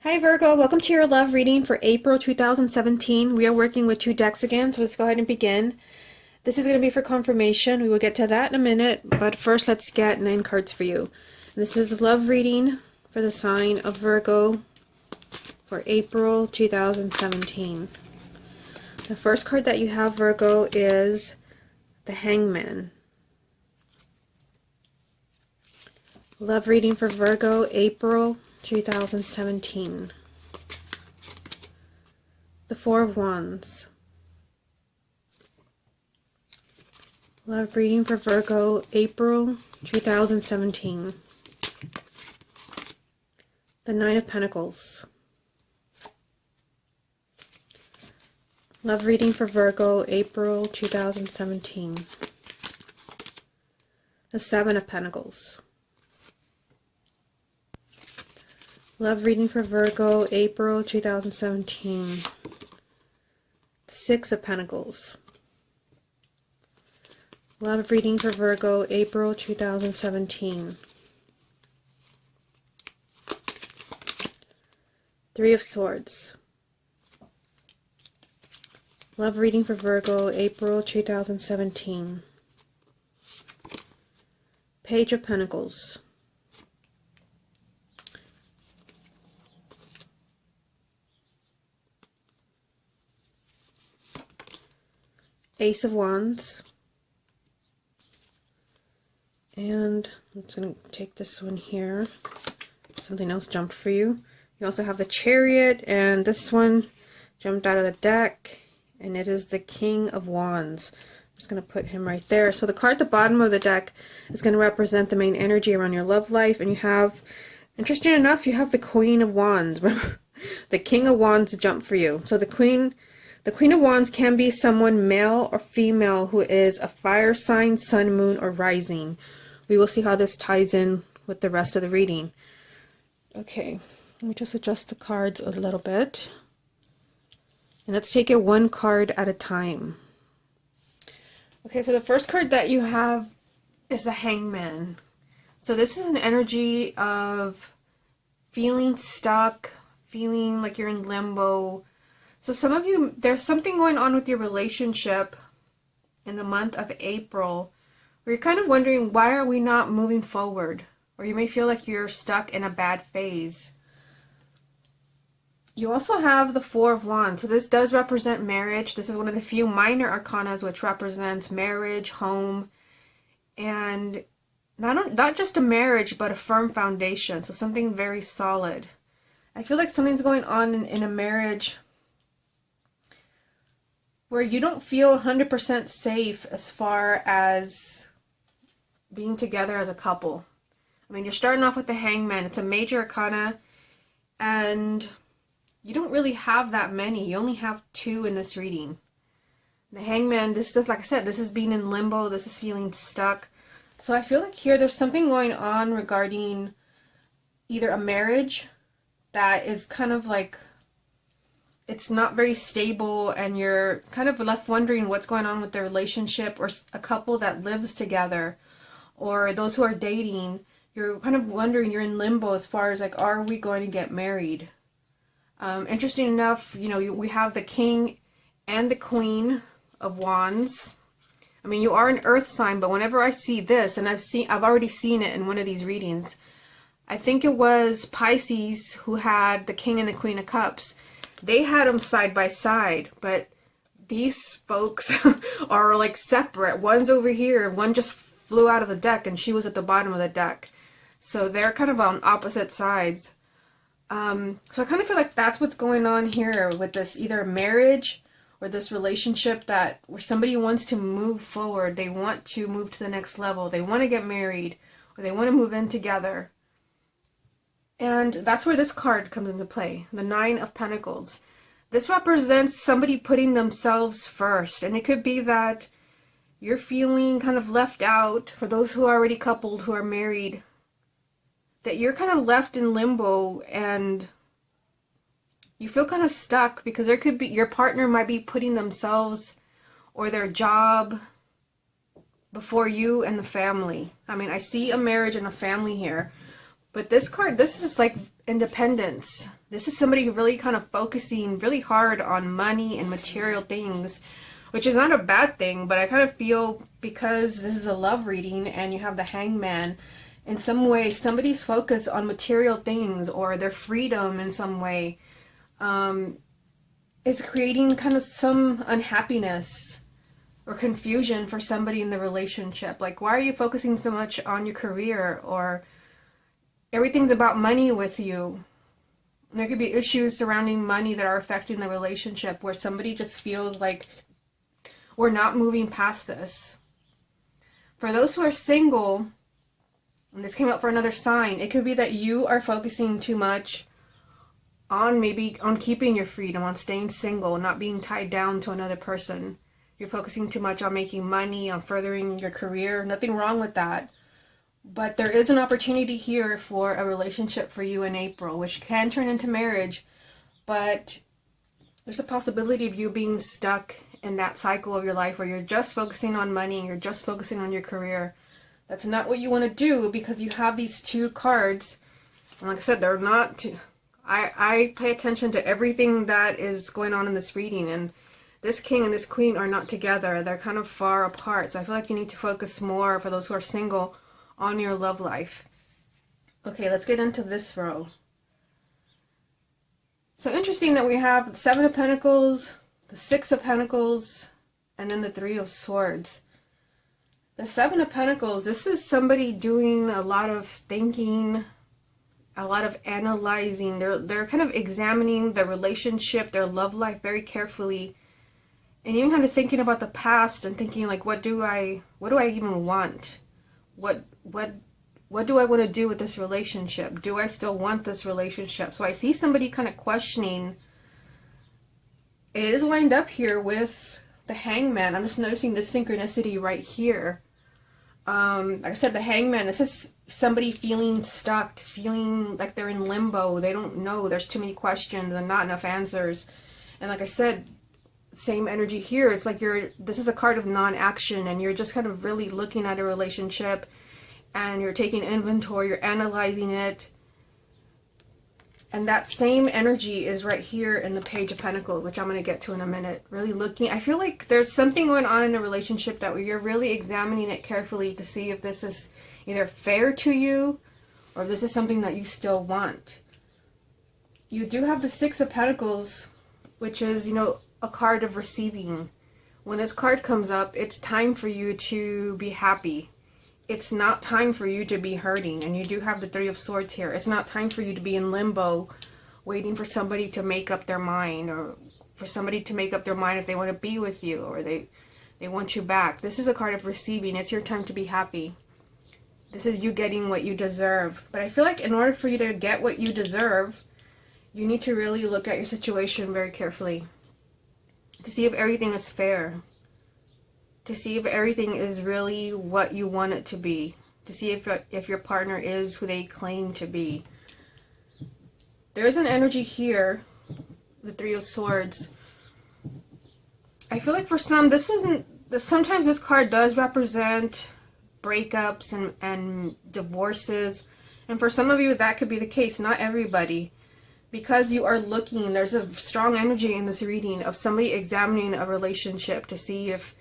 Hi Virgo, welcome to your love reading for April 2017. We are working with two decks again, so let's go ahead and begin. This is going to be for confirmation. We will get to that in a minute, but first let's get 9 cards for you. This is a love reading for the sign of Virgo for April 2017. The first card that you have, Virgo, is the Hangman. Love reading for Virgo, April 2017. The Four of Wands. Love reading for Virgo, April 2017. The Nine of Pentacles. Love reading for Virgo, April 2017. The Seven of Pentacles. Love reading for Virgo, April 2017. The Six of Pentacles. Love reading for Virgo, April 2017. Three of Swords. Love reading for Virgo, April 2017. Page of Pentacles. Ace of Wands. And I'm just going to take this one here. Something else jumped for you. You also have the Chariot, and this one jumped out of the deck, and it is the King of Wands. I'm just going to put him right there. So the card at the bottom of the deck is going to represent the main energy around your love life, and you have, interesting enough, you have the Queen of Wands. The King of Wands jumped for you. So the Queen of Wands can be someone, male or female, who is a fire sign, sun, moon, or rising. We will see how this ties in with the rest of the reading. Okay, let me just adjust the cards a little bit. And let's take it one card at a time. Okay, so the first card that you have is the Hangman. So this is an energy of feeling stuck, feeling like you're in limbo. So some of you, there's something going on with your relationship in the month of April where you're kind of wondering, why are we not moving forward? Or you may feel like you're stuck in a bad phase. You also have the Four of Wands. So this does represent marriage. This is one of the few minor arcanas which represents marriage, home, and not just a marriage, but a firm foundation. So something very solid. I feel like something's going on in a marriage where you don't feel 100% safe as far as being together as a couple. I mean, you're starting off with the Hangman. It's a major arcana, and you don't really have that many. You only have 2 in this reading. The Hangman, this is, like I said, this is being in limbo. This is feeling stuck. So I feel like here there's something going on regarding either a marriage that is kind of like, it's not very stable, and you're kind of left wondering what's going on with the relationship, or a couple that lives together, or those who are dating. You're kind of wondering, you're in limbo as far as like, are we going to get married? Interesting enough, you know, we have the King and the Queen of Wands. I mean, you are an earth sign, but whenever I see this, and I've already seen it in one of these readings, I think it was Pisces who had the King and the Queen of Cups. They had them side by side, but these folks are like separate. One's over here, one just flew out of the deck, and she was at the bottom of the deck. So they're kind of on opposite sides. So I kind of feel like that's what's going on here with this, either marriage or this relationship that where somebody wants to move forward. They want to move to the next level. They want to get married, or they want to move in together. And that's where this card comes into play, the Nine of Pentacles. This represents somebody putting themselves first, and it could be that you're feeling kind of left out. For those who are already coupled, who are married, that you're kind of left in limbo, and you feel kind of stuck because there could be, your partner might be putting themselves or their job before you and the family. I mean, I see a marriage and a family here. But this card, this is like independence. This is somebody really kind of focusing really hard on money and material things, which is not a bad thing, but I kind of feel because this is a love reading and you have the Hangman, in some way somebody's focused on material things or their freedom in some way is creating kind of some unhappiness or confusion for somebody in the relationship. Like, why are you focusing so much on your career, or everything's about money with you? And there could be issues surrounding money that are affecting the relationship where somebody just feels like we're not moving past this. For those who are single, and this came up for another sign, it could be that you are focusing too much on maybe on keeping your freedom, on staying single, not being tied down to another person. You're focusing too much on making money, on furthering your career. Nothing wrong with that. But there is an opportunity here for a relationship for you in April, which can turn into marriage. But there's a possibility of you being stuck in that cycle of your life where you're just focusing on money, you're just focusing on your career. That's not what you want to do, because you have these two cards. And like I said, they're not... I pay attention to everything that is going on in this reading, and this king and this queen are not together. They're kind of far apart. So I feel like you need to focus more, for those who are single, on your love life. Okay, let's get into this row. So interesting that we have the Seven of Pentacles, the Six of Pentacles, and then the Three of Swords. The Seven of Pentacles, this is somebody doing a lot of thinking, a lot of analyzing. They're kind of examining their relationship, their love life very carefully. And even kind of thinking about the past and thinking like, what do I even want? What do I want to do with this relationship? Do I still want this relationship? So I see somebody kind of questioning. It is lined up here with the Hangman. I'm just noticing this synchronicity right here. Like I said, the Hangman, this is somebody feeling stuck, feeling like they're in limbo. They don't know. There's too many questions and not enough answers. And like I said, same energy here. It's like this is a card of non-action, and you're just kind of really looking at a relationship and you're taking inventory, you're analyzing it. And that same energy is right here in the Page of Pentacles, which I'm going to get to in a minute. Really looking, I feel like there's something going on in a relationship that you're really examining it carefully to see if this is either fair to you or if this is something that you still want. You do have the Six of Pentacles, which is, a card of receiving. When this card comes up, it's time for you to be happy. It's not time for you to be hurting. And you do have the Three of Swords here. It's not time for you to be in limbo, waiting for somebody to make up their mind, or for somebody to make up their mind if they want to be with you, or they want you back. This is a card of receiving. It's your time to be happy. This is you getting what you deserve. But I feel like in order for you to get what you deserve, you need to really look at your situation very carefully to see if everything is fair, to see if everything is really what you want it to be, to see if your partner is who they claim to be. There is an energy here, the Three of Swords. I feel like for some, sometimes this card does represent breakups and divorces, and for some of you that could be the case, not everybody. Because you are looking, there's a strong energy in this reading of somebody examining a relationship to see if,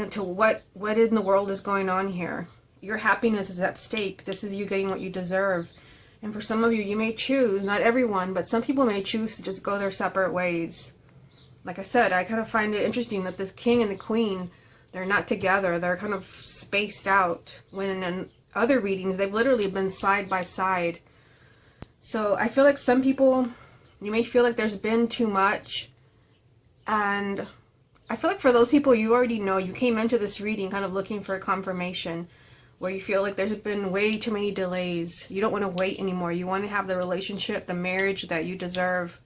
to what in the world is going on here. Your happiness is at stake. This is you getting what you deserve. And for some of you, you may choose, not everyone, but some people may choose to just go their separate ways. Like I said, I kind of find it interesting that the king and the queen, they're not together. They're kind of spaced out. When in other readings, they've literally been side by side. So I feel like some people, you may feel like there's been too much. And I feel like for those people, you already know, you came into this reading kind of looking for a confirmation, where you feel like there's been way too many delays. You don't want to wait anymore. You want to have the relationship, the marriage that you deserve.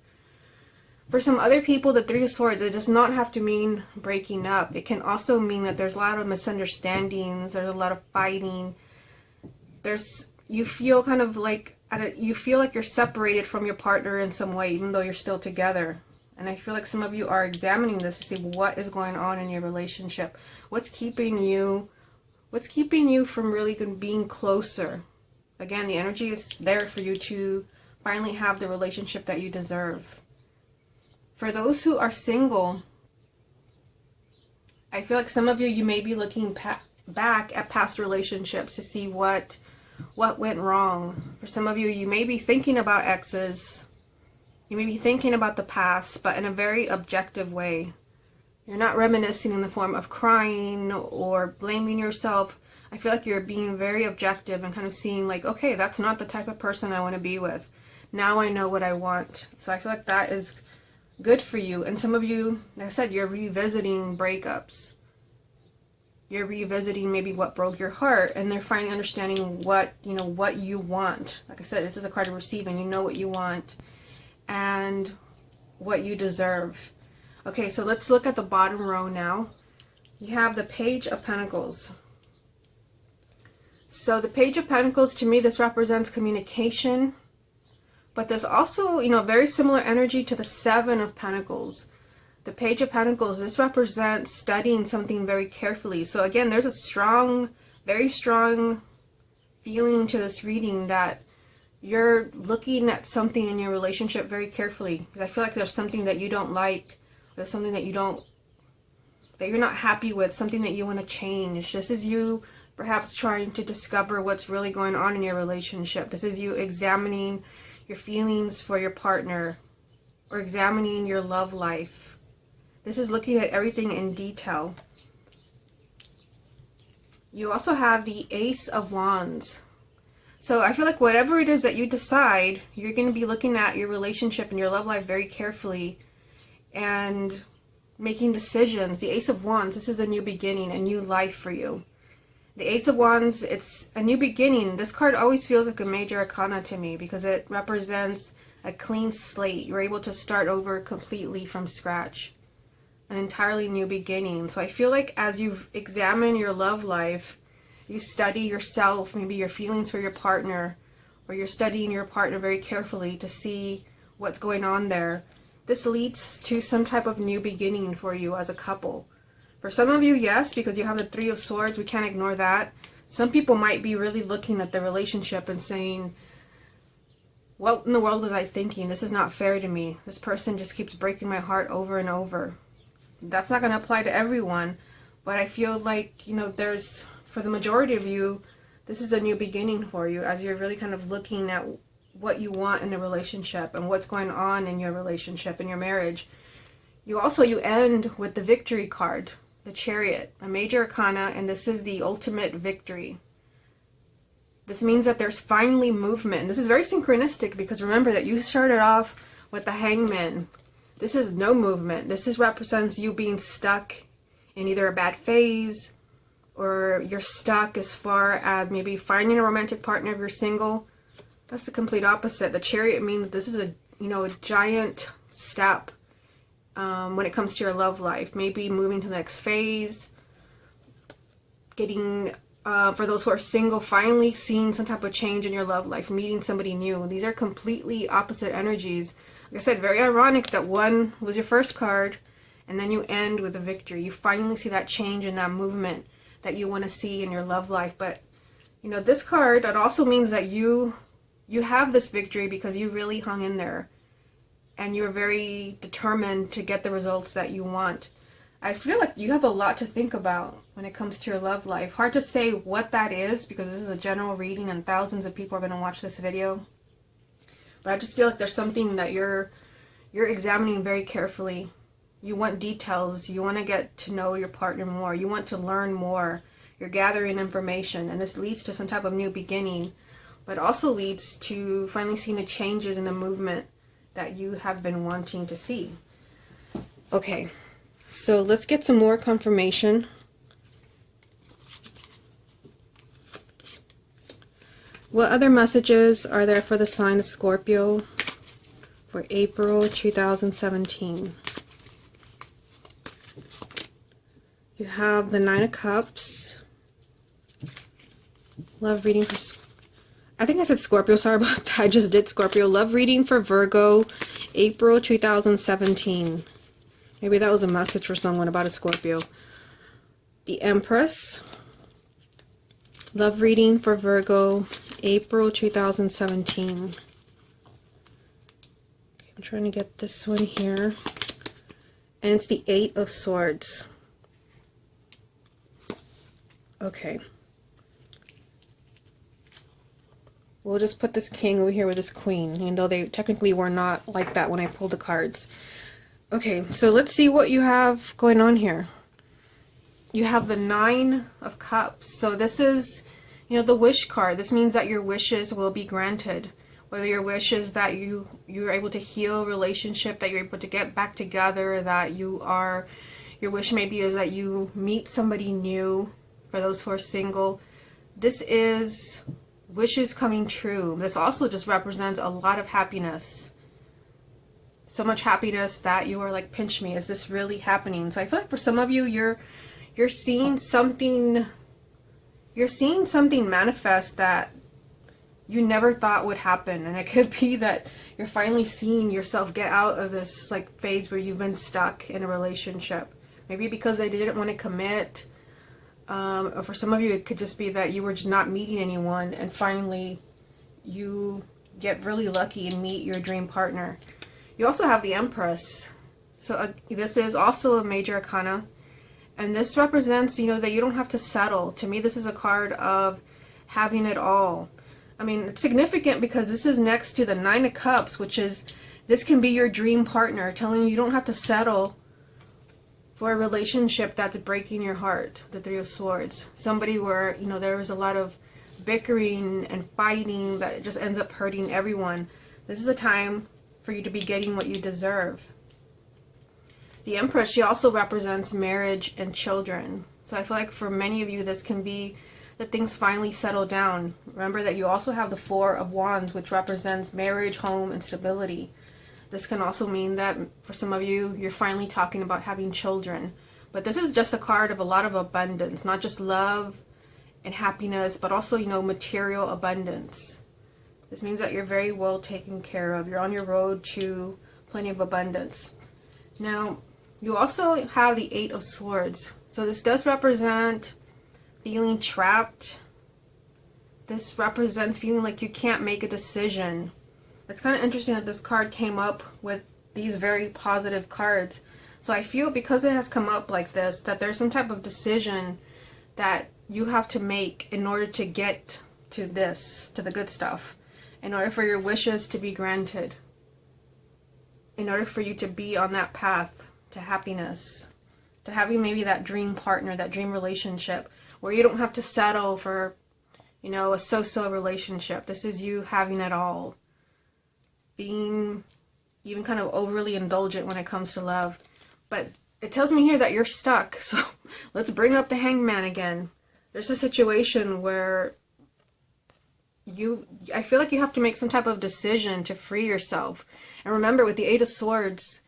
For some other people, the Three of Swords, it does not have to mean breaking up. It can also mean that there's a lot of misunderstandings, there's a lot of fighting. You feel kind of like, you feel like you're separated from your partner in some way, even though you're still together. And I feel like some of you are examining this to see what is going on in your relationship. What's keeping you from really being closer? Again, the energy is there for you to finally have the relationship that you deserve. For those who are single, I feel like some of you may be looking back at past relationships to see what went wrong. For some of you, you may be thinking about exes. You may be thinking about the past, but in a very objective way. You're not reminiscing in the form of crying or blaming yourself. I feel like you're being very objective and kind of seeing like, okay, that's not the type of person I want to be with. Now I know what I want. So I feel like that is good for you. And some of you, like I said, you're revisiting breakups. You're revisiting maybe what broke your heart, and they're finally understanding what you want. Like I said, this is a card of receiving. You know what you want and what you deserve. Okay, so let's look at the bottom row now. You have the Page of Pentacles. So the Page of Pentacles, to me, this represents communication. But there's also, very similar energy to the Seven of Pentacles. The Page of Pentacles, this represents studying something very carefully. So again, there's a very strong feeling to this reading that you're looking at something in your relationship very carefully. Because I feel like there's something that you don't like. There's something that you're not happy with, something that you want to change. This is you perhaps trying to discover what's really going on in your relationship. This is you examining your feelings for your partner or examining your love life. This is looking at everything in detail. You also have the Ace of Wands. So I feel like whatever it is that you decide, you're going to be looking at your relationship and your love life very carefully and making decisions. The Ace of Wands, this is a new beginning, a new life for you. The Ace of Wands, it's a new beginning. This card always feels like a major arcana to me because it represents a clean slate. You're able to start over completely from scratch. An entirely new beginning. So I feel like as you examine your love life, you study yourself, maybe your feelings for your partner, or you're studying your partner very carefully to see what's going on there. This leads to some type of new beginning for you as a couple. For some of you, yes, because you have the Three of Swords, we can't ignore that. Some people might be really looking at the relationship and saying, what in the world was I thinking? This is not fair to me. This person just keeps breaking my heart over and over. That's not going to apply to everyone, but I feel like, for the majority of you, this is a new beginning for you as you're really kind of looking at what you want in a relationship and what's going on in your relationship, in your marriage. You end with the Victory card, the Chariot, a major arcana, and this is the ultimate victory. This means that there's finally movement. This is very synchronistic because remember that you started off with the Hangman. This is no movement. This represents you being stuck in either a bad phase or you're stuck as far as maybe finding a romantic partner if you're single. That's the complete opposite. The Chariot means this is a giant step when it comes to your love life. Maybe moving to the next phase, getting, for those who are single, finally seeing some type of change in your love life, meeting somebody new. These are completely opposite energies. Like I said, very ironic that one was your first card and then you end with a victory. You finally see that change and that movement that you want to see in your love life. But, this card, it also means that you have this victory because you really hung in there and you're very determined to get the results that you want. I feel like you have a lot to think about when it comes to your love life. Hard to say what that is because this is a general reading and thousands of people are going to watch this video. But I just feel like there's something that you're examining very carefully. You want details. You want to get to know your partner more. You want to learn more. You're gathering information, and this leads to some type of new beginning, but also leads to finally seeing the changes in the movement that you have been wanting to see. Okay, so let's get some more confirmation. What other messages are there for the sign of Scorpio for April 2017? You have the Nine of Cups. Love reading for... I think I said Scorpio. Sorry about that. I just did Scorpio. Love reading for Virgo, April 2017. Maybe that was a message for someone about a Scorpio. The Empress. Love reading for Virgo, April 2017. I'm trying to get this one here. And it's the Eight of Swords. Okay. We'll just put this king over here with this queen, even though they technically were not like that when I pulled the cards. Okay, so let's see what you have going on here. You have the Nine of Cups. So this is, you know, the wish card. This means that your wishes will be granted. Whether your wish is that you're able to heal a relationship, that you're able to get back together, that your wish maybe is that you meet somebody new, for those who are single. This is wishes coming true. This also just represents a lot of happiness. So much happiness that you are like, pinch me, is this really happening? So I feel like for some of you, you're seeing something manifest that you never thought would happen. And it could be that you're finally seeing yourself get out of this like phase where you've been stuck in a relationship. Maybe because they didn't want to commit. Or for some of you, it could just be that you were just not meeting anyone, and finally you get really lucky and meet your dream partner. You also have the Empress. So this is also a major arcana. And this represents, you know, that you don't have to settle. To me, this is a card of having it all. I mean, it's significant because this is next to the Nine of Cups, which is, this can be your dream partner, telling you you don't have to settle for a relationship that's breaking your heart. The Three of Swords. Somebody where, you know, there was a lot of bickering and fighting that just ends up hurting everyone. This is the time for you to be getting what you deserve. The Empress, she also represents marriage and children. So I feel like for many of you, this can be that things finally settle down. Remember that you also have the Four of Wands, which represents marriage, home, and stability. This can also mean that for some of you, you're finally talking about having children. But this is just a card of a lot of abundance, not just love and happiness, but also, you know, material abundance. This means that you're very well taken care of. You're on your road to plenty of abundance. Now, you also have the Eight of Swords. So this does represent feeling trapped. This represents feeling like you can't make a decision. It's kind of interesting that this card came up with these very positive cards. So I feel because it has come up like this, that there's some type of decision that you have to make in order to get to this, to the good stuff. In order for your wishes to be granted. In order for you to be on that path to happiness. To having maybe that dream partner, that dream relationship, where you don't have to settle for, you know, a so-so relationship. This is you having it all. Being even kind of overly indulgent when it comes to love. But it tells me here that you're stuck. So let's bring up the Hangman again. There's a situation where I feel like you have to make some type of decision to free yourself. And remember, with the Eight of Swords,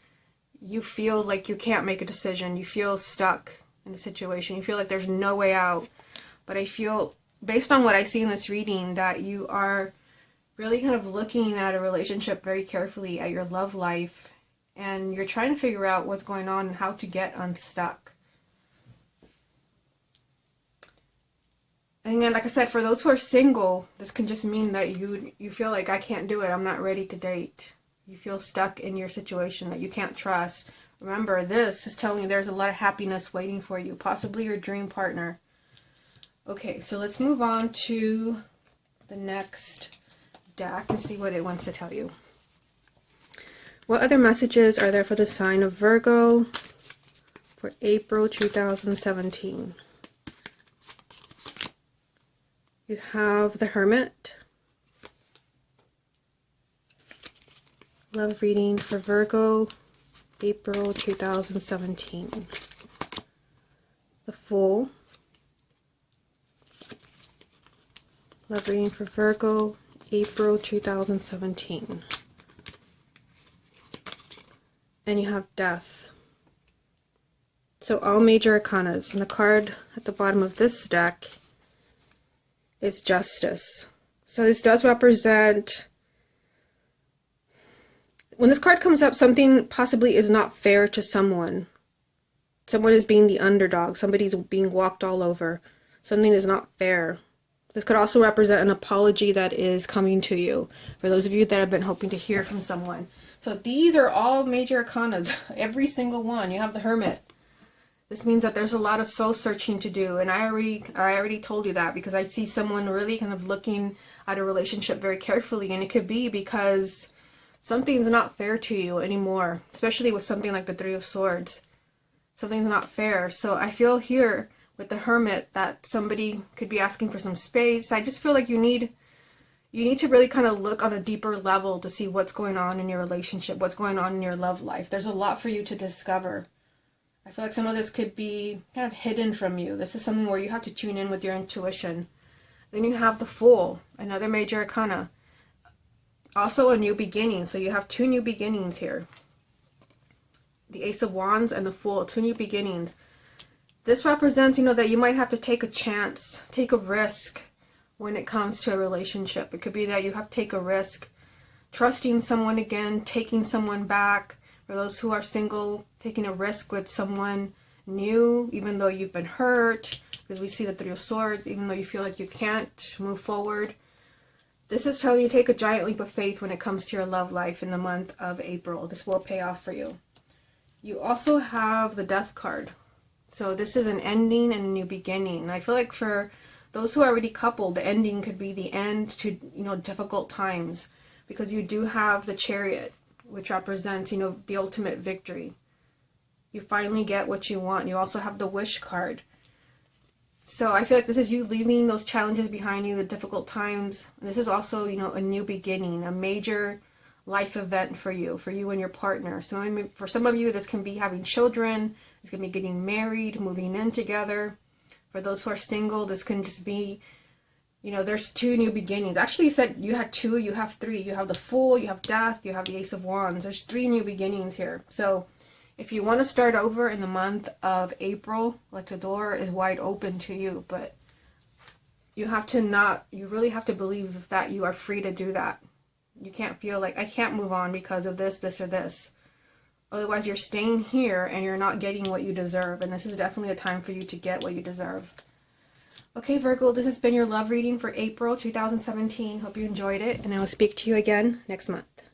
you feel like you can't make a decision. You feel stuck in a situation. You feel like there's no way out. But I feel, based on what I see in this reading, that you are really kind of looking at a relationship very carefully, at your love life, and you're trying to figure out what's going on and how to get unstuck. And again, like I said, for those who are single, this can just mean that you feel like, I can't do it, I'm not ready to date. You feel stuck in your situation that you can't trust. Remember, this is telling you there's a lot of happiness waiting for you, possibly your dream partner. Okay, so let's move on to the next deck and see what it wants to tell you. What other messages are there for the sign of Virgo for April 2017? You have the Hermit. Love reading for Virgo, April 2017. The Fool. Love reading for Virgo, April 2017. And you have Death. So all major arcanas. And the card at the bottom of this deck is Justice. So this does represent, when this card comes up, something possibly is not fair to someone. Someone is being the underdog. Somebody's being walked all over. Something is not fair. This could also represent an apology that is coming to you, for those of you that have been hoping to hear from someone. So these are all major arcanas, every single one. You have the Hermit. This means that there's a lot of soul searching to do, and I already told you that, because I see someone really kind of looking at a relationship very carefully, and it could be because something's not fair to you anymore, especially with something like the Three of Swords. Something's not fair. So I feel here with the Hermit that somebody could be asking for some space. I just feel like you need to really kind of look on a deeper level to see what's going on in your relationship, what's going on in your love life. There's a lot for you to discover. I feel like some of this could be kind of hidden from you. This is something where you have to tune in with your intuition. Then you have the Fool, another major arcana. Also a new beginning. So you have two new beginnings here. The Ace of Wands and the Fool, two new beginnings. This represents, that you might have to take a chance, take a risk when it comes to a relationship. It could be that you have to take a risk, trusting someone again, taking someone back. For those who are single, taking a risk with someone new, even though you've been hurt, because we see the Three of Swords, even though you feel like you can't move forward. This is telling you to take a giant leap of faith when it comes to your love life in the month of April. This will pay off for you. You also have the Death card. So this is an ending and a new beginning. And I feel like for those who are already coupled, the ending could be the end to, difficult times. Because you do have the Chariot, which represents, the ultimate victory. You finally get what you want. You also have the Wish card. So I feel like this is you leaving those challenges behind you, the difficult times. And this is also, a new beginning, a major life event for you and your partner. So for some of you, this can be having children. This can be getting married, moving in together. For those who are single, this can just be, there's two new beginnings. Actually, you said you had two, you have three. You have the Fool, you have Death, you have the Ace of Wands. There's three new beginnings here. So if you want to start over in the month of April, like, the door is wide open to you, but you really have to believe that you are free to do that. You can't feel like, I can't move on because of this, or this. Otherwise, you're staying here and you're not getting what you deserve. And this is definitely a time for you to get what you deserve. Okay, Virgo, this has been your love reading for April 2017. Hope you enjoyed it. And I will speak to you again next month.